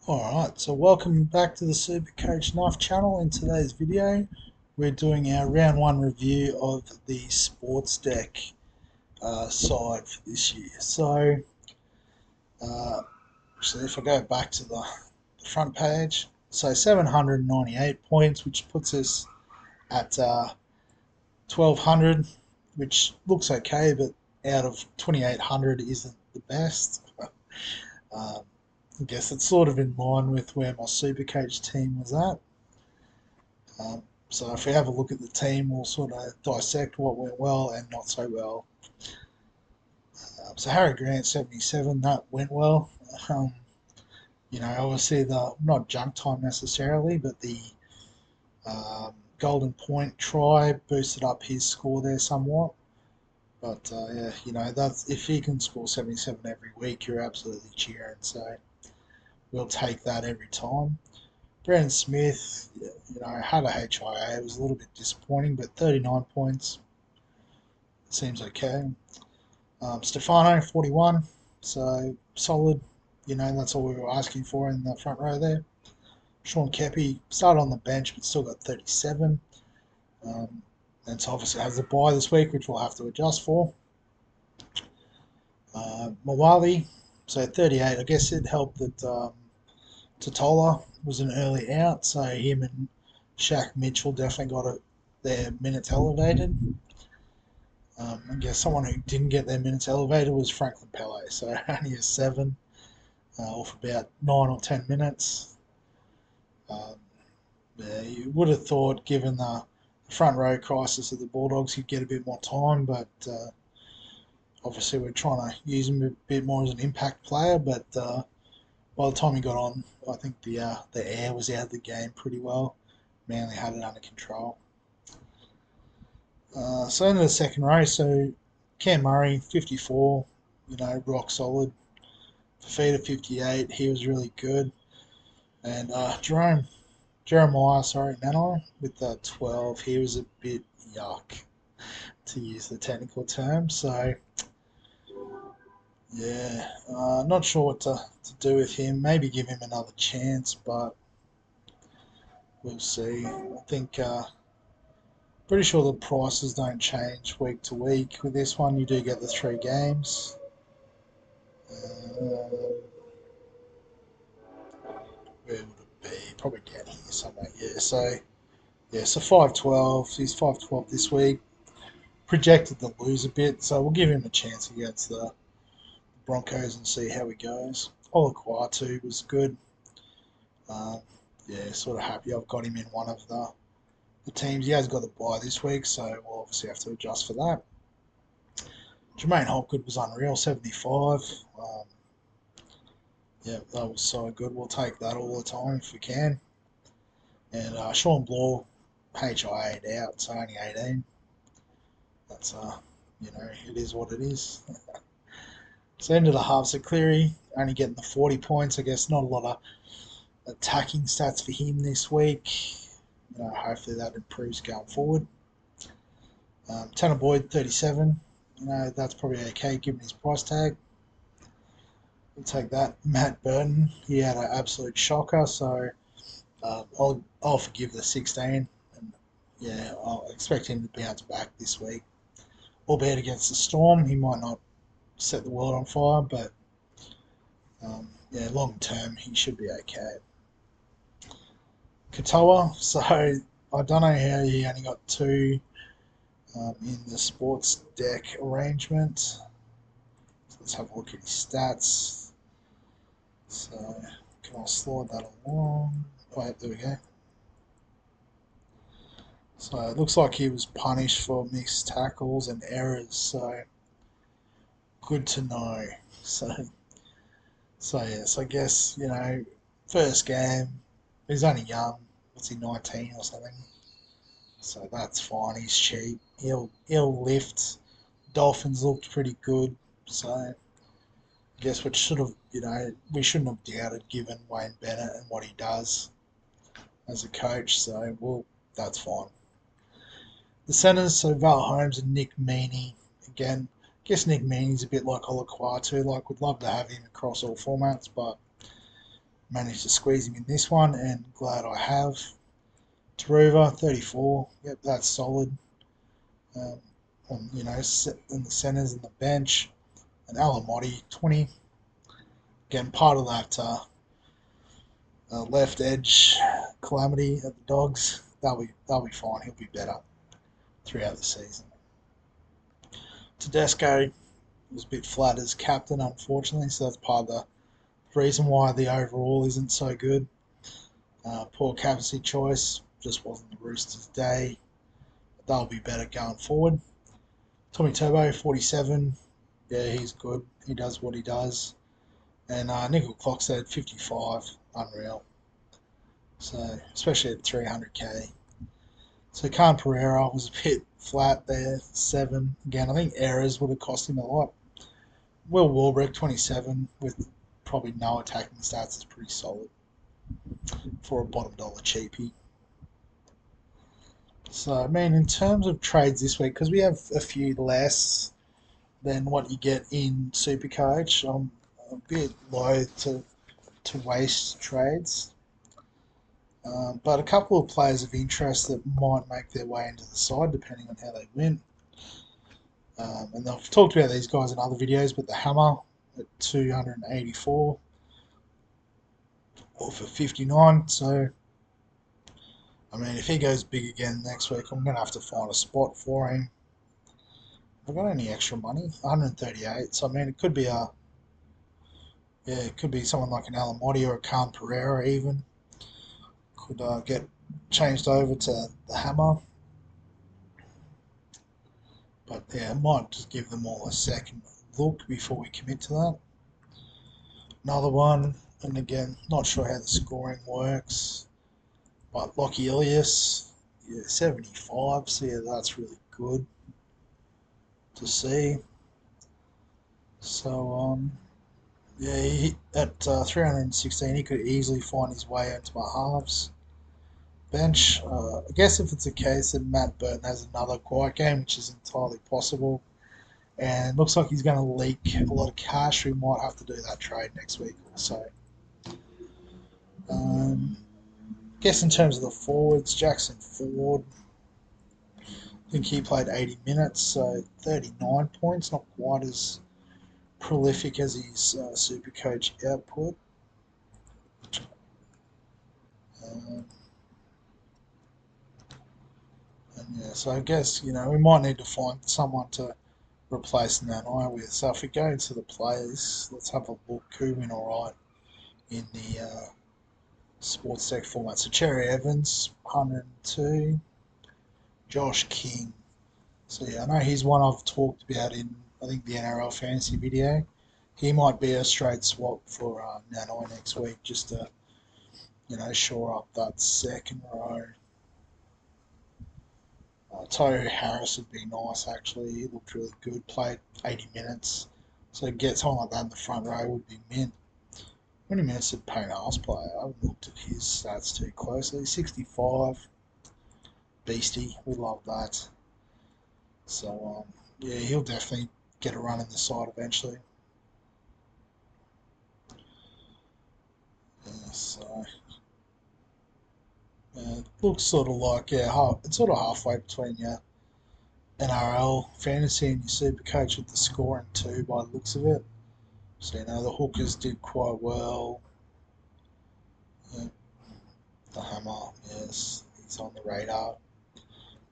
Alright, so welcome back to the Supercoach Knife channel. In today's video, we're doing our round one review of the Sportsdeck side for this year. Uh, so if I go back to the front page, so 798 points, which puts us at 1200, which looks okay, but out of 2800 isn't the best. Um, I guess it's sort of in line with where my Supercoach team was at. So if we have a look at the team, we'll sort of dissect what went well and not so well. So Harry Grant, 77, that went well. Um, Obviously the not junk time necessarily, but the golden point try boosted up his score there somewhat. But yeah, that's if he can score 77 every week, you're absolutely cheering. So we'll take that every time. Brandon Smith, had a HIA. It was a little bit disappointing, but 39 points seems okay. Stefano, 41, so solid. That's all we were asking for in the front row there. Sean Kepi started on the bench, but still got 37. And so obviously has a bye this week, which we'll have to adjust for. Mawali, so 38. I guess it helped that Totola was an early out, so him and Shaq Mitchell definitely got their minutes elevated. I guess someone who didn't get their minutes elevated was Franklin Pele, so only a 7 off about 9 or 10 minutes. Um, yeah, you would have thought, given the front row crisis of the Bulldogs, he'd get a bit more time, but obviously we're trying to use him a bit more as an impact player. But by the time he got on, I think the air was out of the game pretty well. Manly had it under control. So into the second row, so Cam Murray, 54, rock solid. Fafita, 58, he was really good. And Jeremiah, Nanai, with 12, he was a bit yuck, to use the technical term. So, yeah, not sure what to do with him. Maybe give him another chance, but we'll see. I think pretty sure the prices don't change week to week. With this one, you do get the 3 games. Where would it be? Probably down here somewhere. So 512. He's 512 this week. Projected to lose a bit, so we'll give him a chance against the Broncos and see how he goes. Olaquatu was good. Uh, yeah, sort of happy I've got him in one of the teams. He has got the bye this week, so we'll obviously have to adjust for that. Jermaine Hopgood was unreal, 75. Yeah, that was so good. We'll take that all the time if we can. And Sean Bloor, HI 8 out, so only 18. That's, it is what it is. So into the halves, so Cleary only getting the 40 points. I guess not a lot of attacking stats for him this week. Hopefully that improves going forward. Tanner Boyd, 37. That's probably okay given his price tag. We'll take that. Matt Burton, he had an absolute shocker, so I'll forgive the 16. And yeah, I'll expect him to bounce back this week. Albeit against the Storm, he might not set the world on fire, but yeah, long term he should be okay. Katoa, so I don't know how he only got 2 in the sports deck arrangement. So let's have a look at his stats. So can I slide that along? Oh, there we go. So it looks like he was punished for missed tackles and errors. So good to know. So yes, I guess first game. He's only young. What's he, 19 or something? So that's fine. He's cheap. He'll lift. Dolphins looked pretty good. So I guess we shouldn't have doubted given Wayne Bennett and what he does as a coach. So that's fine. The centers, so Val Holmes and Nick Meaney. Again, I guess Nick Meaney's a bit like Olaquatu. Like, would love to have him across all formats, but managed to squeeze him in this one, and glad I have. Taruva, 34. Yep, that's solid. In the centres and the bench. And Alamotti, 20. Again, part of that left edge calamity at the Dogs. They'll be fine. He'll be better throughout the season. Tedesco was a bit flat as captain, unfortunately, so that's part of the reason why the overall isn't so good. Poor captaincy choice, just wasn't the Roosters' day. They'll be better going forward. Tommy Turbo, 47. Yeah, he's good. He does what he does. And Nickel Clockstead, 55. Unreal. So, especially at 300k. So, Khan Pereira was a bit flat there, 7. Again, I think errors would have cost him a lot. Will Warbrick, 27, with probably no attacking stats, is pretty solid for a bottom dollar cheapie. So, I mean, in terms of trades this week, because we have a few less than what you get in Supercoach, I'm a bit loath to waste trades. But a couple of players of interest that might make their way into the side, depending on how they win. And I've talked about these guys in other videos, but the Hammer at 284 or for 59. So, I mean, if he goes big again next week, I'm going to have to find a spot for him. Have I got any extra money? 138. So, I mean, it could be someone like an Alamotti or a Khan Pereira even. Could get changed over to the Hammer. But yeah, I might just give them all a second look before we commit to that. Another one, and again, not sure how the scoring works, but Lockie Ilias, yeah, 75, so yeah, that's really good to see. So, yeah, at 316, he could easily find his way into my halves bench. I guess if it's a case that Matt Burton has another quiet game, which is entirely possible, and looks like he's going to leak a lot of cash, we might have to do that trade next week also. I guess in terms of the forwards, Jackson Ford, I think he played 80 minutes, so 39 points, not quite as prolific as his Supercoach output. Um, and yeah, so I guess, we might need to find someone to replace Nanai with. So if we go into the players, let's have a look. Who went alright in the Sportsdeck format. So Cherry Evans, 102. Josh King. So yeah, I know he's one I've talked about in, I think, the NRL fantasy video. He might be a straight swap for Nanai next week, just to, shore up that second row. Tohu Harris would be nice, actually. He looked really good, played 80 minutes. So get someone like that in the front row would be mint. How many minutes did Payne Haas play? I haven't looked at his stats too closely. 65. Beastie. We love that. So, yeah, he'll definitely get a run in the side eventually. Yeah, so, yeah, it looks sort of like, it's sort of halfway between your NRL fantasy and your Supercoach with the scoring too, by the looks of it. So, the hookers did quite well. Yeah, the Hammer, yes, he's on the radar.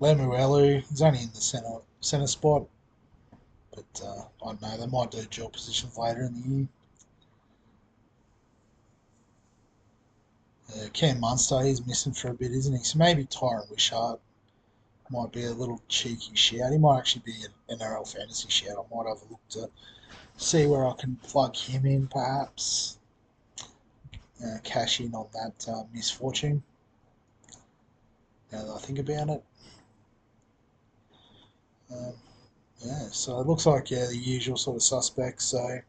Lemuelu, he's only in the centre spot, but I don't know, they might do dual positions later in the year. Cam Munster, he's missing for a bit, isn't he? So maybe Tyron Wishart might be a little cheeky shout. He might actually be an NRL fantasy shout. I might have a look to see where I can plug him in, perhaps. Cash in on that misfortune. Now that I think about it. Yeah, so it looks like, the usual sort of suspects. So,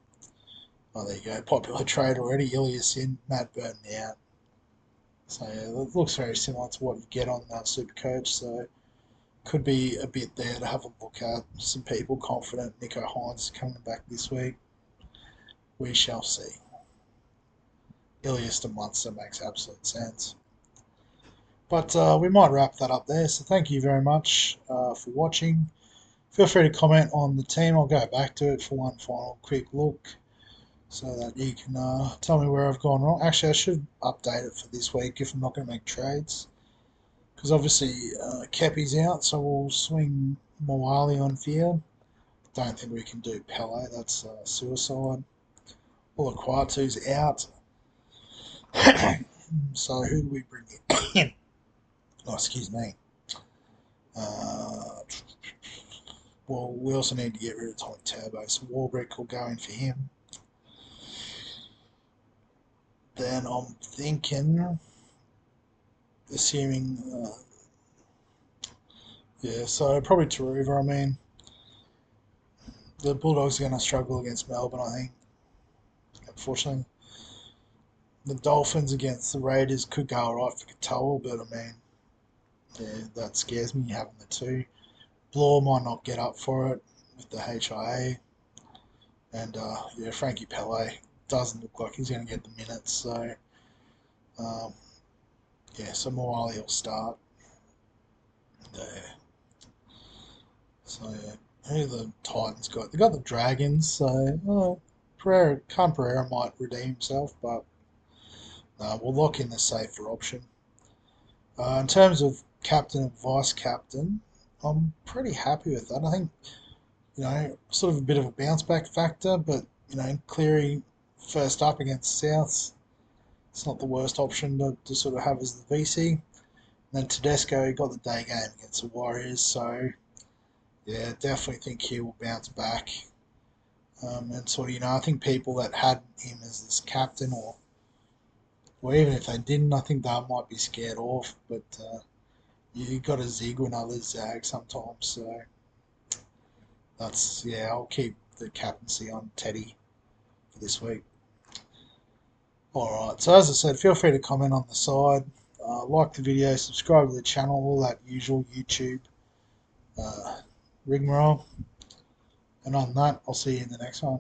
there you go. Popular trade already. Ilias in, Matt Burton out. So, yeah, it looks very similar to what you get on Supercoach. So, could be a bit there to have a look at. Some people confident Nico Hines is coming back this week. We shall see. Ilias and Munster makes absolute sense. But we might wrap that up there. So thank you very much for watching. Feel free to comment on the team. I'll go back to it for one final quick look so that you can tell me where I've gone wrong. Actually, I should update it for this week if I'm not going to make trades. Because obviously Kepi's out, so we'll swing Moali on field. Don't think we can do Pele. That's suicide. Oluwatu's out. So who do we bring in? Oh, excuse me. Well, we also need to get rid of Tommy Turbo, so Warbrick will go in for him. Then I'm thinking, assuming, yeah, so probably Taruva. I mean, the Bulldogs are going to struggle against Melbourne, I think, unfortunately. The Dolphins against the Raiders could go alright for Katoa, but I mean, yeah, that scares me having the two. Bloor might not get up for it with the HIA. And yeah, Frankie Pele doesn't look like he's going to get the minutes. So um, yeah, so Moali will start there. So yeah, who the Titans got? They got the Dragons. So Pereira might redeem himself, but we'll lock in the safer option. In terms of captain and vice captain, I'm pretty happy with that. I think sort of a bit of a bounce back factor, but Cleary first up against Souths, it's not the worst option to sort of have as the VC. And then Tedesco got the day game against the Warriors, so yeah, definitely think he will bounce back. And sort of, I think people that had him as this captain, or even if they didn't, I think they might be scared off. But you got to zig when others zag sometimes. So I'll keep the captaincy on Teddy for this week. Alright, so as I said, feel free to comment on the side, like the video, subscribe to the channel, all that usual YouTube rigmarole. And on that, I'll see you in the next one.